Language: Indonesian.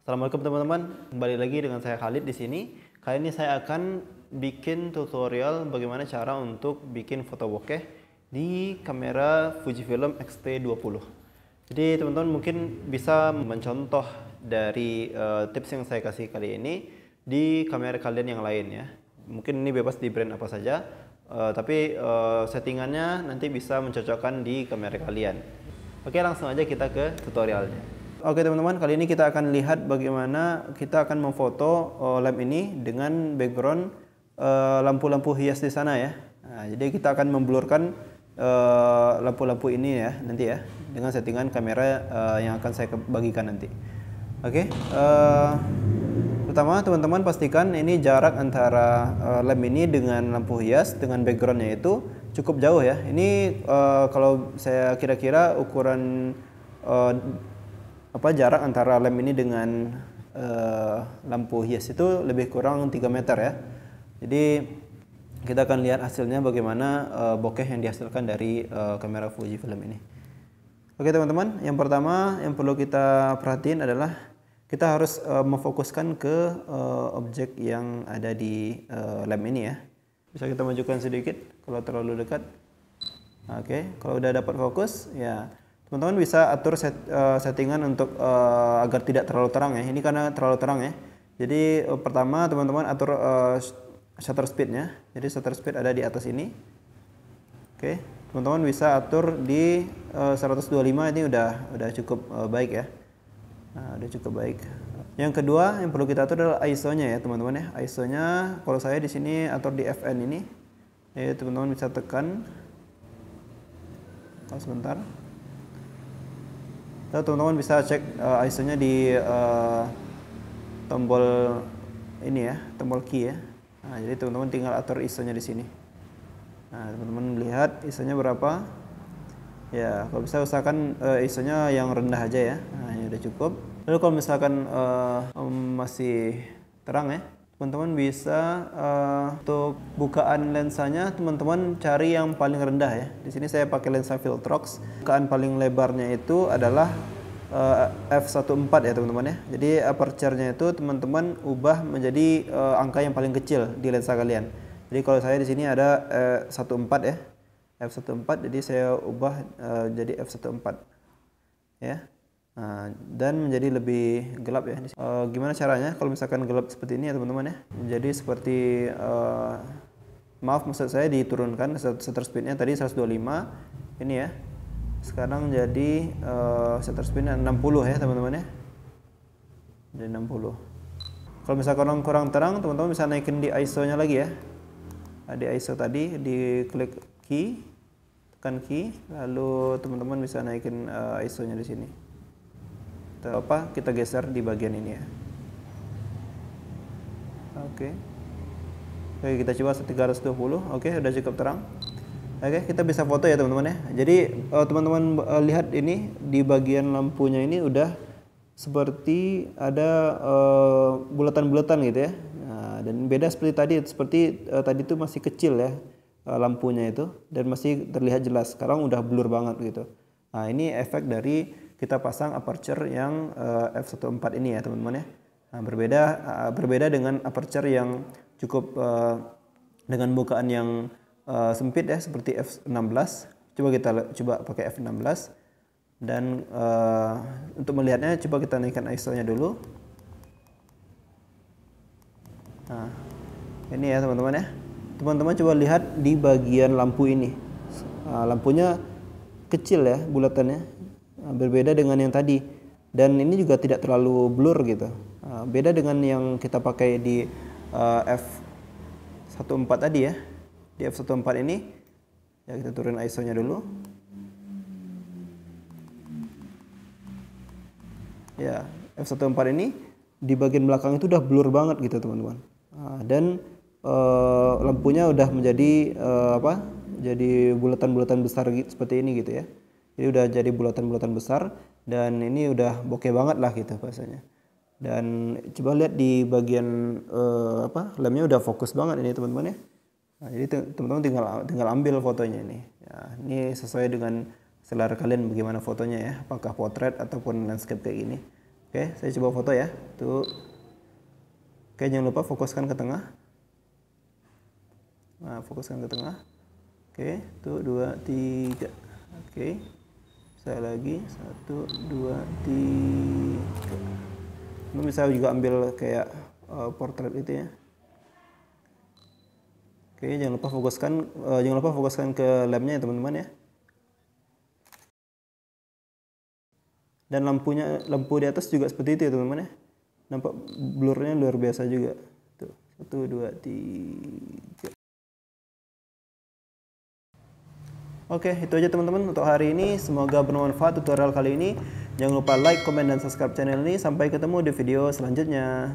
Assalamualaikum teman-teman, kembali lagi dengan saya Khalid di sini. Kali ini saya akan bikin tutorial bagaimana cara untuk bikin foto bokeh di kamera Fujifilm X-T20. Jadi teman-teman mungkin bisa mencontoh dari tips yang saya kasih kali ini di kamera kalian yang lain ya. Mungkin ini bebas di brand apa saja, tapi settingannya nanti bisa mencocokkan di kamera kalian. Oke, langsung aja kita ke tutorialnya. Oke teman-teman, kali ini kita akan lihat bagaimana kita akan memfoto lem ini dengan background lampu-lampu hias di sana ya. Nah, jadi kita akan memblurkan lampu-lampu ini ya nanti ya dengan settingan kamera yang akan saya bagikan nanti. Oke, pertama teman-teman pastikan ini jarak antara lem ini dengan lampu hias dengan backgroundnya itu cukup jauh ya. Ini kalau saya kira-kira ukuran jarak antara lem ini dengan lampu hias itu lebih kurang 3 meter ya. Jadi kita akan lihat hasilnya bagaimana bokeh yang dihasilkan dari kamera Fujifilm ini. Oke teman-teman, yang pertama yang perlu kita perhatiin adalah kita harus memfokuskan ke objek yang ada di lem ini ya. Bisa kita majukan sedikit kalau terlalu dekat. Oke, kalau udah dapat fokus ya, teman-teman bisa atur settingan untuk agar tidak terlalu terang ya. Ini karena terlalu terang ya. Jadi pertama teman-teman atur shutter speednya. Jadi shutter speed ada di atas ini. Oke, teman-teman bisa atur di 125. Ini udah cukup baik ya. Nah, udah cukup baik. Yang kedua yang perlu kita atur adalah ISO-nya ya teman-teman ya. ISO-nya kalau saya di sini atur di FN ini. Ya, teman-teman bisa tekan. Sebentar. Teman-teman bisa cek ISO-nya di tombol ini ya, tombol key ya. Nah, jadi teman-teman tinggal atur ISO-nya di sini. Nah, teman-teman lihat ISO-nya berapa. Ya, kalau bisa usahakan ISO-nya yang rendah aja ya. Nah, ini udah cukup. Lalu kalau misalkan masih terang ya, teman-teman bisa untuk bukaan lensanya teman-teman cari yang paling rendah ya. Di sini saya pakai lensa Viltrox. Bukaan paling lebarnya itu adalah f1.4 ya teman-teman ya. Jadi aperture-nya itu teman-teman ubah menjadi angka yang paling kecil di lensa kalian. Jadi kalau saya di sini ada 1.4 ya. f1.4, jadi saya ubah jadi f1.4 ya. Nah, dan menjadi lebih gelap ya. Gimana caranya kalau misalkan gelap seperti ini ya teman-teman ya. Jadi seperti maaf maksud saya diturunkan shutter speednya tadi 125 ini ya. Sekarang jadi shutter speednya 60 ya teman-teman ya. Jadi 60. Kalau misalkan kurang terang, teman-teman bisa naikin di ISO-nya lagi ya. Di ISO tadi diklik key, tekan key, lalu teman-teman bisa naikin ISO-nya di sini. Kita geser di bagian ini ya. Oke, kita coba 320. Oke, udah cukup terang. Oke, kita bisa foto ya teman-teman ya. Jadi teman-teman lihat ini di bagian lampunya ini udah seperti ada bulatan-bulatan gitu ya. Nah, dan beda seperti tadi itu masih kecil ya lampunya itu dan masih terlihat jelas. Sekarang udah blur banget gitu. Nah, ini efek dari kita pasang aperture yang f1.4 ini ya teman-teman ya. Nah, berbeda dengan aperture yang cukup dengan bukaan yang sempit ya seperti f16. Coba pakai f16 dan untuk melihatnya coba kita naikkan ISO-nya dulu. Nah, ini ya teman-teman ya. Teman-teman coba lihat di bagian lampu ini. Lampunya kecil ya bulatannya. Berbeda dengan yang tadi, dan ini juga tidak terlalu blur gitu. Beda dengan yang kita pakai di f1.4 tadi ya. Di f1.4 ini ya, kita turun ISO-nya dulu ya. F1.4 ini di bagian belakang itu udah blur banget gitu teman-teman. Dan lampunya udah menjadi jadi bulatan-bulatan besar gitu, seperti ini gitu ya. Jadi udah jadi bulatan-bulatan besar dan ini udah bokeh banget lah gitu bahasanya. Dan coba lihat di bagian lemnya udah fokus banget ini teman-teman ya. Nah, jadi teman-teman tinggal ambil fotonya ini. Ya, ini sesuai dengan selera kalian bagaimana fotonya ya, apakah potret ataupun landscape kayak gini. Oke, saya coba foto ya. Tuh. Oke, jangan lupa fokuskan ke tengah. Nah, fokuskan ke tengah. Oke, tuh 2, 3. Oke. Saya lagi 1, 2, 3. Ini bisa juga ambil kayak portrait itu ya. Oke, jangan lupa fokuskan ke lampu-nya ya teman-teman ya. Dan lampu di atas juga seperti itu ya teman-teman ya. Nampak blurnya luar biasa juga. Tuh, 1, 2, 3. Oke, itu aja teman-teman untuk hari ini. Semoga bermanfaat tutorial kali ini. Jangan lupa like, comment, dan subscribe channel ini. Sampai ketemu di video selanjutnya.